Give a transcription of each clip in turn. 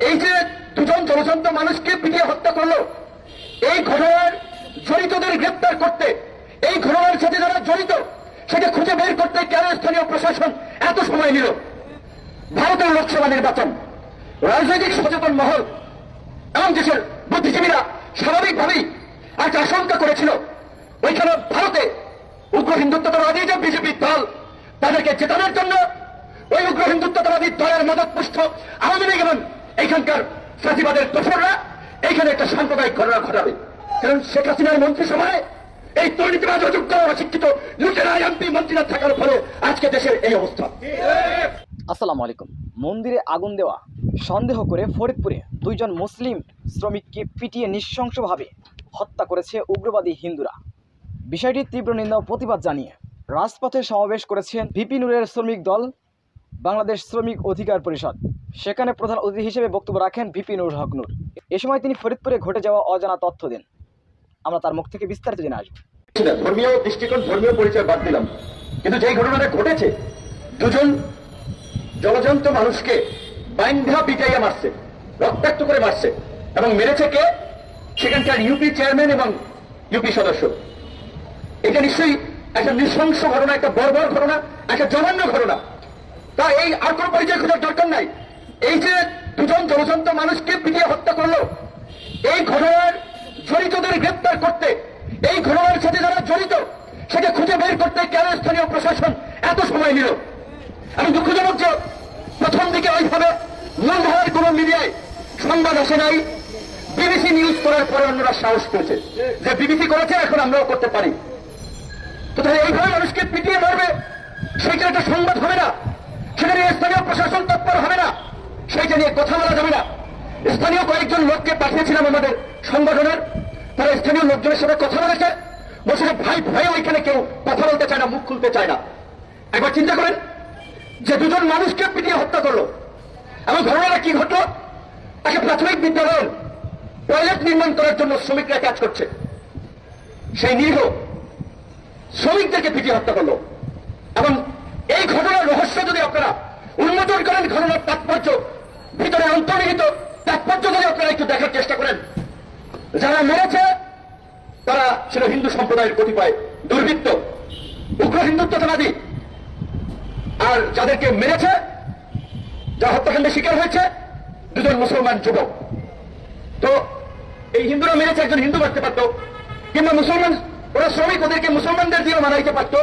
এই যে দুজন জনসন্ত মানুষকে পিটিয়ে হত্যা করলো, এই ঘটনার জড়িতদের গ্রেপ্তার করতে, এই ঘটনার সাথে যারা জড়িত সেটা খুঁজে বের করতে কেন স্থানীয় প্রশাসন এত সময় নিল? ভারতের লোকসভা নির্বাচন, রাজনৈতিক সচেতন মহল এবং দেশের বুদ্ধিজীবীরা স্বাভাবিকভাবেই একটা আশঙ্কা করেছিল ওইখানে ভারতে উগ্র হিন্দুত্ববাদী যে বিজেপি দল, তাদেরকে জেতানোর জন্য ওই উগ্র হিন্দুত্ববাদী দলের মদতপুষ্ট আওয়ামী লীগ এবং এইখানকার ফাঁসিবাদের দোসররা এইখানে একটা সাম্প্রদায়িক ঘটনা ঘটাবে। কারণ শেখ হাসিনার মন্ত্রিসভায় এই দুর্নীতিবাজ অযোগ্য অশিক্ষিত লুটেরা এমপি মন্ত্রীরা থাকার ফলে আজকে দেশের এই অবস্থা। আসসালামু আলাইকুম। মন্দিরে আগুন দেওয়া সন্দেহ করে ফরিদপুরে দুইজন মুসলিম শ্রমিককে পিটিয়ে নৃশংসভাবে হত্যা করেছে উগ্রবাদী হিন্দুরা। বিষয়টির তীব্র নিন্দা ও প্রতিবাদ জানিয়ে রাজপথে সমাবেশ করেছেন ভিপি নুরের শ্রমিক দল, বাংলাদেশ শ্রমিক অধিকার পরিষদ। সেখানে প্রধান অতিথি হিসেবে বক্তব্য রাখেন ভিপি নুর হক নূর। এ সময় তিনি ফরিদপুরে ঘটে যাওয়া অজানা তথ্য দেন। আমরা তার মুখ থেকে বিস্তারিত জেনে আসবো। ধর্মীয় দৃষ্টিকোণ, ধর্মীয় পরিচয় বাদ দিলাম, কিন্তু যেই ঘটনাটা ঘটেছে, দুজন জলজন্ত মানুষকে বাইন্ধা পিটাইয়া মারছে, রক্তাক্ত করে মারছে, এবং মেরেছে কে? সেখানকার ইউপি চেয়ারম্যান এবং ইউপি সদস্য। এটা নিশ্চয়ই একটা নৃশংস ঘটনা, একটা বর্বর ঘটনা, একটা জঘন্য ঘটনা। তা এই আর কোনো পরিচয় খোঁজার দরকার নাই। এই যে দুজন জলজন্ত মানুষকে পিটিয়ে হত্যা করলো, এই ঘটনার জড়িতদের গ্রেপ্তার করতে, এই ঘটনার সাথে যারা জড়িত সেটা খুঁজে বের করতে কেন স্থানীয় প্রশাসন এত সময় নিল? আমি দুঃখজনক যে প্রথম দিকে ওইভাবে মূলধারার কোন মিডিয়ায় সংবাদ আসে নাই। বিবিসি নিউজ করার পরে অন্যরা সাহস পেয়েছে যে বিবিসি করেছে, এখন আমরাও করতে পারি। তো তাহলে এইভাবে মানুষকে পিটিয়ে মারবে, সেইটা একটা সংবাদ হবে না? সেটা নিয়ে স্থানীয় প্রশাসন তৎপর হবে না? সেইটা নিয়ে কথা বলা যাবে না? স্থানীয় কয়েকজন লোককে পাঠিয়েছিলাম আমাদের সংগঠনের, তারা স্থানীয় লোকজনের সাথে কথা বলেছে, বলছে ভাই ভয়ে ওইখানে কেউ কথা বলতে চায় না, মুখ খুলতে চায় না। একবার চিন্তা করেন যে দুজন মানুষকে পিটিয়ে হত্যা করলো, এবং ঘটনাটা কি ঘটলো? একটা প্রাথমিক বিদ্যালয়ের টয়লেট নির্মাণ করার জন্য শ্রমিকরা কাজ করছে, সেই নিরীহ শ্রমিকদেরকে পিটিয়ে হত্যা করলো। এবং এই ঘটনার রহস্য যদি আপনারা উন্মোচন করেন, ঘটনার তাৎপর্য, ভিতরে অন্তর্নিহিত তাৎপর্য যদি আপনারা একটু দেখার চেষ্টা করেন, যারা মেরেছে তারা ছিল হিন্দু সম্প্রদায়ের কতিপয় দুর্বৃত্ত, উগ্র হিন্দুত্ববাদী। আর যাদেরকে মেরেছে, যারা হত্যাকাণ্ডের শিকার হয়েছে, দুজন মুসলমান যুবক। তো এই হিন্দুরা মেরেছে, একজন হিন্দু মারতে পারত, কিংবা মুসলমান, ওরা শ্রমিক, ওদেরকে মুসলমানদের দিয়ে মানাইতে পারত।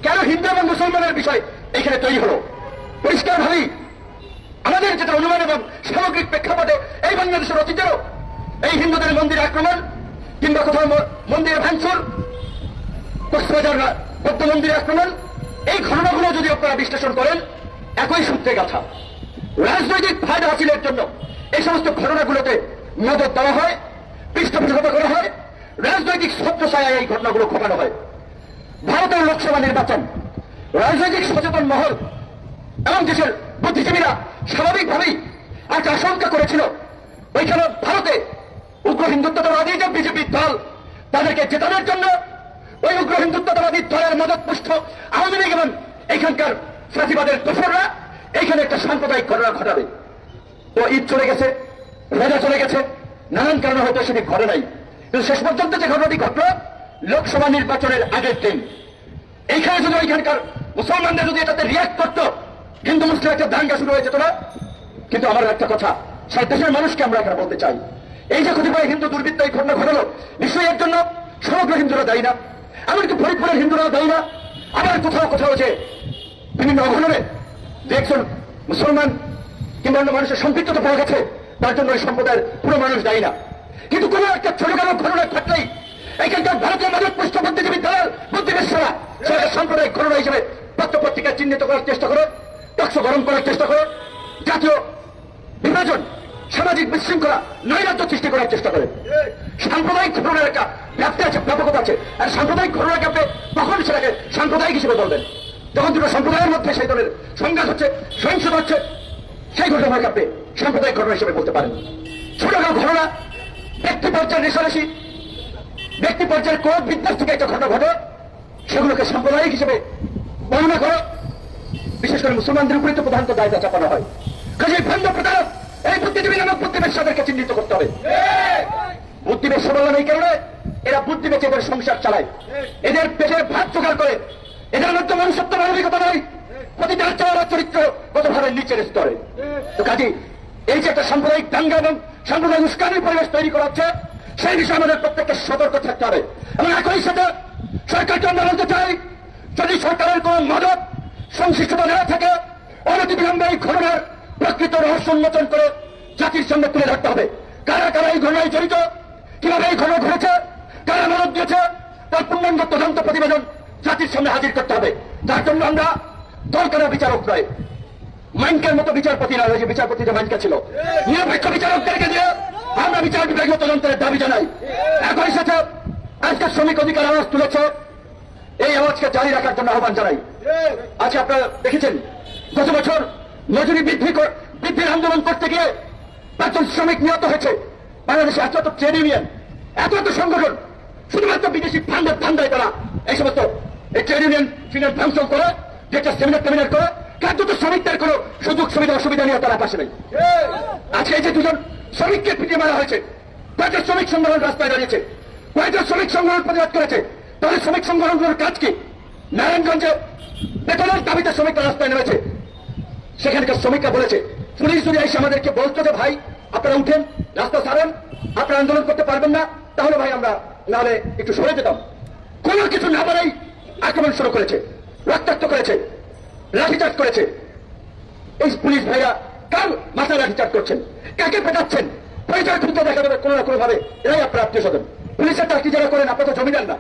কেন হিন্দু এবং মুসলমানের বিষয় এখানে তৈরি হলো? পরিষ্কার ভাবেই আমাদের যেটা অনুমান এবং সামগ্রিক প্রেক্ষাপটে এই বাংলাদেশের অতীতেও এই হিন্দুদের মন্দিরে আক্রমণ, কিংবা কোথাও মন্দিরে ভাঙচুর, কক্সবাজার বৌদ্ধ মন্দিরে আক্রমণ, এই ঘটনাগুলো যদি আপনারা বিশ্লেষণ করেন, একই সূত্রে গাথা। রাজনৈতিক ফায়দা হাসিলের জন্য এই সমস্ত ঘটনাগুলোতে মদত দেওয়া হয়, পৃষ্ঠপোষকতা করা হয়, রাজনৈতিক ছত্রছায়ায় এই ঘটনাগুলো ঘটানো হয়। ভারতের লোকসভা নির্বাচন, রাজনৈতিক সচেতন মহল এবং দেশের বুদ্ধিজীবীরা স্বাভাবিকভাবেই একটা আশঙ্কা করেছিল ওইখানে ভারতে উগ্র হিন্দুত্ববাদী যে বিজেপি দল, তাদেরকে জেতানোর জন্য ওই উগ্র হিন্দুত্ববাদী দলের মদতপুষ্ট আওয়ামী লীগ এবং এইখানকার ফাঁসিবাদের দোসররা এইখানে একটা সাম্প্রদায়িক ঘটনা ঘটাবে। তো ঈদ চলে গেছে, রোজা চলে গেছে, নানান কারণে হয়তো সেটি ঘটে নাই, কিন্তু শেষ পর্যন্ত যে ঘটনাটি ঘটল লোকসভা নির্বাচনের আগের দিন, এইখানে যদি ওইখানকার মুসলমানদের যদি এটাতে রিয়াক্ট করতো, হিন্দু মুসলিম একটা দাঙ্গা শুরু হয়ে যেত না? কিন্তু আমার একটা কথা সেই দেশের মানুষকে আমরা এখানে বলতে চাই, এই যে কতিপয় হিন্দু দুর্বৃত্ত এই ঘটনা ঘটলো, নিশ্চয়ই এর জন্য সমগ্র হিন্দুরা দায়ী না, এমনকি ফরিদপুরের হিন্দুরাও দায়ী না। আবার কোথাও কোথাও যে বিভিন্ন অঘটনে যে একজন মুসলমান কিংবা অন্য মানুষের সম্পৃক্ততা পাওয়া গেছে, তার জন্য ওই সম্প্রদায়ের পুরো মানুষ দায়ী না। কিন্তু কোন একটা ছোটখাটো ঘটনা ঘটলেই এখানকার ভারতীয় মদতপুষ্ট বুদ্ধিজীবী দল, বুদ্ধিবেশ্বরা সেটা সাম্প্রদায়িক ঘটনা হিসেবে পত্রপত্রিকায় চিহ্নিত করার চেষ্টা করে, টক্স গরম করার চেষ্টা করে, জাতীয় বিভাজন, সামাজিক বিশৃঙ্খলা, নৈরাজ্য সৃষ্টি করার চেষ্টা করে। সাম্প্রদায়িক ঘটনার একটা ব্যাপ্তি আছে, ব্যাপকতা আছে। আর সাম্প্রদায়িক ঘটনাকে আপনি তখন সেটাকে সাম্প্রদায়িক হিসেবে বলবেন যখন দুটো সম্প্রদায়ের মধ্যে সেই ধরনের সংঘাত হচ্ছে, সহিংসতা হচ্ছে, সেই ঘটনাকে আপনি সাম্প্রদায়িক ঘটনা হিসেবে বলতে পারেন। ছোটখাটো ঘটনা, ব্যক্তি পর্যায়ের রেশারেশি, ব্যক্তি পর্যায়ের কোন বিদ্বেষ থেকে একটা ঘটনা ঘটে, সেগুলোকে সাম্প্রদায়িক হিসেবে বর্ণনা করো। বিশেষ করে মুসলমানদের উপরে তো প্রধানত দায়িত্ব চাপানো হয়। কাজে ভণ্ড প্রতারক এই বুদ্ধিজীবী নামক বুদ্ধিবেশাদেরকে চিহ্নিত করতে হবে। বুদ্ধিবেশ বললাম এই কারণে, এরা বুদ্ধি বেঁচে এদের সংসার চালায়, এদের পেটের ভাত জোগাড় করে, এদের মধ্যে মনুষ্যত্ব মানবিকতা নেই, প্রতিটা চাওয়ার চরিত্র কতভাবে নিচের স্তরে। তো কাজী এই যে একটা সাম্প্রদায়িক দাঙ্গা এবং সাম্প্রদায়িক উস্কানির পরিবেশ তৈরি করা হচ্ছে, সেই বিষয়ে আমাদের প্রত্যেককে সতর্ক থাকতে হবে। এবং একই সাথে সরকারকে আমরা বলতে চাই, যদি সরকারের কোন মদত সংশ্লিষ্টতা না থাকে, অনতিবিলম্বে এই ঘটনার প্রকৃত রহস্য উন্মোচন করে জাতির সামনে তুলে ধরতে হবে। কারা কারা এই ঘটনায় জড়িত, কিভাবে এই ঘটনা ঘটেছে, কারা মদত দিয়েছে, তার পূর্ণাঙ্গ তদন্ত প্রতিবেদন জাতির সামনে হাজির করতে হবে। যার জন্য আমরা দরকার বিচারক নয়, মাইনকের মতো বিচারপতি নয়, যে বিচারপতি যে মাইনকা ছিল, নিরপেক্ষ বিচারকদেরকে দিয়ে আমরা বিচার বিভাগীয় তদন্তের দাবি জানাই। একই সাথে আজকে শ্রমিক অধিকার আওয়াজ তুলেছে, এই আওয়াজকে জারি রাখার জন্য আহ্বান জানাই। আজকে আপনারা দেখেছেন গত বছর মজুরি বৃদ্ধির আন্দোলন করতে গিয়ে 5 জন শ্রমিক নিহত হয়েছে। বাংলাদেশে এত ট্রেড ইউনিয়ন, এত সংগঠন, শুধুমাত্র বিদেশি ফান্ডের ধান্দায় তারা এই সমস্ত ট্রেড ইউনিয়ন ফিনান্স ফাংশন করে, যেটা সেমিনার করে, কিন্তু তো শ্রমিকদের কোনো সুযোগ সুবিধা অসুবিধা নিয়ে তারা পাশে নেই। আজকে এই যে 2 জন শ্রমিককে পিটিয়ে মারা হয়েছে, কয়েকটা শ্রমিক সংগঠন রাস্তায় দাঁড়িয়েছে, কয়েকটা শ্রমিক সংগঠন প্রতিবাদ করেছে। তাহলে শ্রমিক সংগঠনগুলোর কাজ কি? নারায়ণগঞ্জে বেতনের দাবিতে শ্রমিকরা রাস্তায় নেমেছে, সেখানকার শ্রমিকরা বলেছে পুলিশ যদি এসে আমাদেরকে বলতো যে ভাই আপনারা উঠেন, রাস্তা ছাড়েন, আপনারা আন্দোলন করতে পারবেন না, তাহলে ভাই আমরা নাহলে একটু সরে যেতাম। কোনো কিছু না বলেই আক্রমণ শুরু করেছে, রক্তাক্ত করেছে, লাঠিচার্জ করেছে। এই পুলিশ ভাইরা কার মাথায় লাঠিচার্জ করছেন, কাকে পেটাচ্ছেন, পরিচয় খুঁজতে দেখা যাবে কোনো না কোনো ভাবে এরাই আপনার আত্মীয় স্বজন। পুলিশের চাকরি যারা করেন আপনার তো জমিদার না,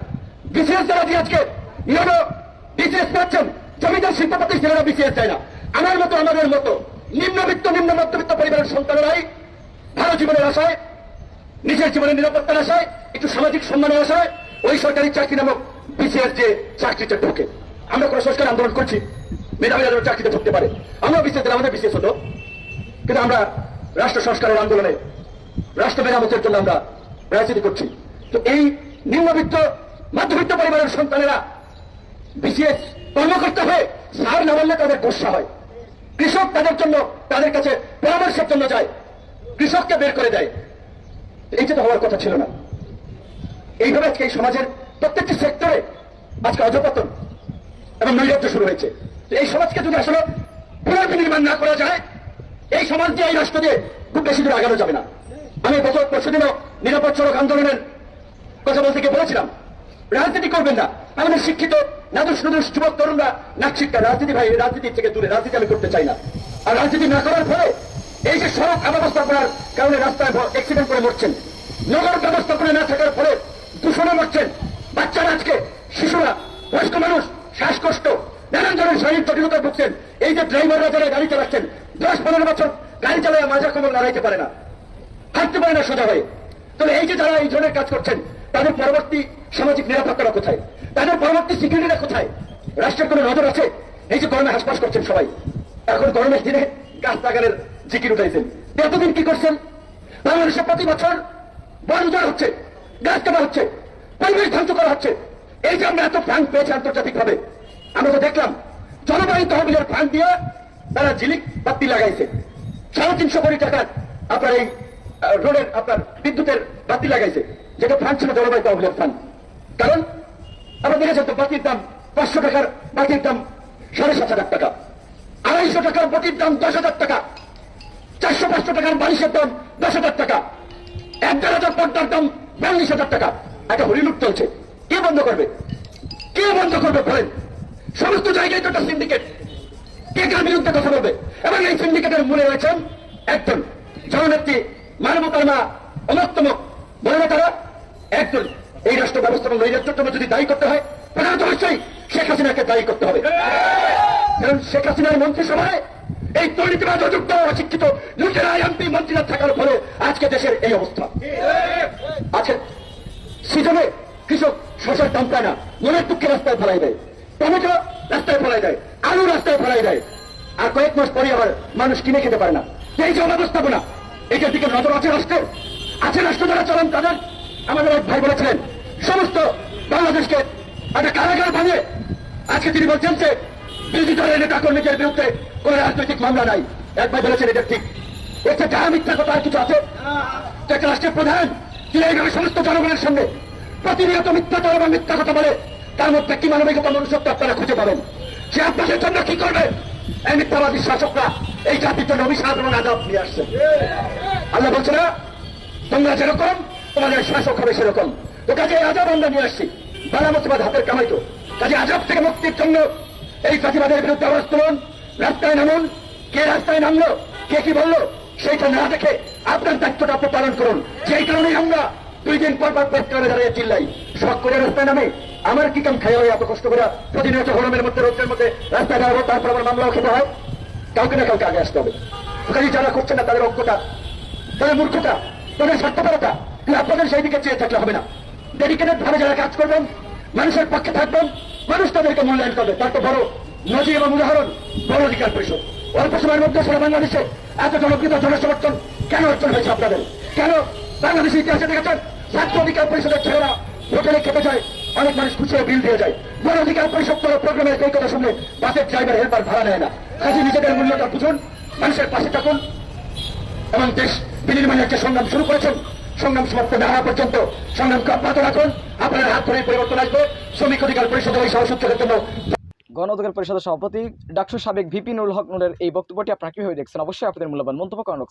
বিসিএস যারা দিয়ে আজকে ইউনো বিসিএস পাচ্ছেন, জমিদার শিল্পপতি ছেলেরা বিসিএস চায় না। আমার মতো আমাদের মতো নিম্নবিত্ত নিম্ন মধ্যবিত্ত পরিবারের সন্তানেরাই ভালো জীবনের আশায়, নিজের জীবনের নিরাপত্তার আশায়, একটু সামাজিক সম্মানের আশায় ওই সরকারি চাকরি নামক বিসিএস যে চাকরিতে ঢোকে। আমরা কোন সংস্কার আন্দোলন করছি, মেধাবীরা যেন চাকরিতে ঢুকতে পারে, আমরা বিসিএস দিলে আমাদের বিসিএস হতো, কিন্তু আমরা রাষ্ট্র সংস্কারের আন্দোলনে রাষ্ট্র মেরামতের জন্য আমরা রাজনীতি করছি। তো এই নিম্নবিত্ত মধ্যবিত্ত পরিবারের সন্তানেরা বিসিএস কর্মকর্তা হয়ে সার না বললে তাদের গোসা হয়। কৃষক তাদের জন্য, তাদের কাছে পরামর্শের জন্য যায়, কৃষককে বের করে দেয়। এইটা তো হওয়ার কথা ছিল না। এইভাবে আজকে এই সমাজের প্রত্যেকটি সেক্টরে আজকে অধঃপতন এবং নৈরাজ্য শুরু হয়েছে। এই সমাজকে যদি আসলে পুনর্বিনির্মাণ না করা যায়, এই সমাজ দিয়ে, এই রাষ্ট্র দিয়ে খুব বেশি দূর আগানো যাবে না। আমি গত পরশুদিনও নিরাপদ সড়ক আন্দোলনের কথা বলতে গিয়ে বলেছিলাম, রাজনীতি করবেন না। আমাদের শিক্ষিত নাদুস নুদুস যুবক তরুণরা নাক শিক্ষা, রাজনীতি ভাই, রাজনীতির থেকে দূরে, রাজনীতি আমি করতে চাই না। আর রাজনীতি না করার ফলে এই যে সড়ক অব্যবস্থাপনার কারণে রাস্তায় অ্যাক্সিডেন্ট করে মরছেন, নগর ব্যবস্থাপনা না থাকার ফলে দূষণে মরছেন বাচ্চারা, আজকে শিশুরা, বয়স্ক মানুষ, শ্বাসকষ্ট, নানান ধরনের শারীরিক জটিলতায় ভুগছেন। এই যে ড্রাইভাররা যারা গাড়ি চালাচ্ছেন 10-15 বছর গাড়ি চালায় মাজা কোমর লড়াইতে পারে না, হাঁটতে পারে না সোজা হয়ে। তাহলে এই যে যারা এই ধরনের কাজ করছেন, তাদের পরবর্তী সামাজিক নিরাপত্তাটা কোথায়, তাদের পরবর্তী সিকিউরিটিটা কোথায়? রাষ্ট্রের কোনো নজর আছে? এই যে গরমে হাসপাস করছেন সবাই, এখন গরমের দিনে গাছ লাগানোর জিকির উঠাইছেন, এতদিন কি করছেন? বাংলাদেশে প্রতি বছর বন উজাড় হচ্ছে, গাছ কাটা হচ্ছে, পরিবেশ ধ্বংস করা হচ্ছে। এই যে আমরা এত ফান্ড পেয়েছি আন্তর্জাতিক ভাবে, আমরা তো দেখলাম জলবায়ু তহবিলের ফান্ড দিয়ে তারা ঝিলিক বাতি লাগাইছে, 350 কোটি টাকার আপনার এই রোডের আপনার বিদ্যুতের বাতি লাগাইছে, যেটা ফান্ড ছিল জলবায়ু তহবিলের ফান্ড। কারণ আমরা দেখেছেন তো বাতির দাম 500 টাকার বাতির দাম 7,500 টাকা, 250 টাকার বাতির দাম 10,000 টাকা, 400-500 টাকার বালিশের দাম 10,000 টাকা, 1,500 পর্দার দাম 42,000 টাকা। একটা হরিলুট চলছে, কে বন্ধ করবে? কে বন্ধ করবে বলেন? সমস্ত জায়গায় তো একটা সিন্ডিকেট, কে কার বিরুদ্ধে কথা বলবে? এবং এই সিন্ডিকেটের মূলে রয়েছেন একজন জননেত্রী, মানবতার মা, অন্যতম বননেতারা একজন। এই রাষ্ট্র ব্যবস্থা এবং নৈরাজ্যের জন্য যদি দায়ী করতে হয়, প্রধানত অবশ্যই শেখ হাসিনাকে দায়ী করতে হবে। কারণ শেখ হাসিনার মন্ত্রিসভায় এই দুর্নীতিবাজ, অযোগ্য, অশিক্ষিত লোকেরা এমপি মন্ত্রীরা থাকার ফলে আজকে দেশের এই অবস্থা। আজকে সিজনে কৃষক শসার দাম পায় না, মনের দুঃখে রাস্তায় ফেলাই দেয়, টমেটো রাস্তায় ফেলাই দেয়, আলু রাস্তায় ফেলাই দেয়, আর কয়েক মাস পরে আবার মানুষ কিনে খেতে পারে না। এই যে অব্যবস্থাপনা, এটার দিকে নজর আছে রাষ্ট্রের? আছে রাষ্ট্র যারা চলেন তাদের? আমাদের এক ভাই বলেছিলেন সমস্ত বাংলাদেশকে একটা কারাগার ভাঙে। আজকে তিনি বলছেন যে বিরোধী দলের নেতা কর্মীদের বিরুদ্ধে কোন রাজনৈতিক মামলা নাই। এক ভাই বলেছেন এটা ঠিক, এতে যারা মিথ্যা কথা আর কিছু আছে? তো একটা রাষ্ট্রের প্রধান তিনি এইভাবে সমস্ত জনগণের সঙ্গে প্রতিনিয়ত মিথ্যাচার এবং মিথ্যা কথা বলে, তার মধ্যে কি মানবিকতা মনুষ্যত্ব আপনারা খুঁজে পাবেন? সে আপনাদের জন্য কি করবে? এই মিথ্যাবাদী শাসকরা এই জাতির জন্য অভিশাপ এবং আযাব নিয়ে আসছে। আল্লাহ বলছে না, তোমরা যেরকম তোমাদের শাসক হবে সেরকম। তো কাজে আযাব আমরা নিয়ে আসছি, বালা মুসিবত হাতের কামাইতো। কাজে আযাব থেকে মুক্তির জন্য এই ফাঁসিবাদের বিরুদ্ধে আওয়াজ তুলুন, রাস্তায় নামুন। কে রাস্তায় নামলো, কে কি বললো, সেইটা না দেখে আপনার দায়িত্বটা আপনি পালন করুন। যেই কারণেই আমরা 2 দিন পর পর পেট করে দাঁড়িয়ে চিল্লাই, শখ করে রাস্তায় নামে আমার কি কাম খাই হয় এত কষ্ট করে প্রতিনিয়ত গরমের মধ্যে রোদের মধ্যে রাস্তায় দাঁড়াবো, তারপর আমার মামলাও খেতে হয়। কাউকে না কাউকে আগে আসতে হবে। কাজে যারা করছে না তাদের অজ্ঞতা, তাদের মূর্খতা, তাদের স্বার্থপরতা, কিন্তু আপনাদের সেই দিকে চেয়ে থাকলে হবে না। ডেডিকেটেড ভাবে যারা কাজ করবেন, মানুষের পক্ষে থাকবেন, মানুষ তাদেরকে মূল্যায়ন করবে। তার তো বড় নজির এবং উদাহরণ গণ অধিকার পরিষদ। অল্প সময়ের মধ্যে সারা বাংলাদেশে এত জনপ্রিয় জনসমর্থন কেন অর্জন হয়েছে আপনাদের? কেন বাংলাদেশের ইতিহাসে দেখেছেন ছাত্র অধিকার পরিষদের ছেলেরা হোটেলে খেতে যায়, অনেক মানুষ খুচরো বিল দিয়ে যায়। গণ অধিকার পরিষদ কোনো প্রোগ্রামের এই কথা শুনলে বাসের ড্রাইভার হেল্পার ভাড়া নেয় না। কাজে নিজেদের মূল্যটা বুঝুন, মানুষের পাশে থাকুন এবং দেশ বিনির্মাণের যে সংগ্রাম শুরু করেছেন, সংগ্রাম সমাপ্ত না হওয়া পর্যন্ত সংগ্রামকে অব্যাহত রাখুন। আপনার হাত ধরে পরিবর্তন আসবে। শ্রমিক অধিকার পরিষদের এই সহসূত্রের জন্য গণ অধিকার পরিষদের সভাপতি ডাকসুর সাবেক ভিপি নুরুল হক নুরের এই বক্তব্যটি আপনারা কিভাবে দেখছেন? অবশ্যই আপনাদের মূল্যবান মন্তব্য করেন।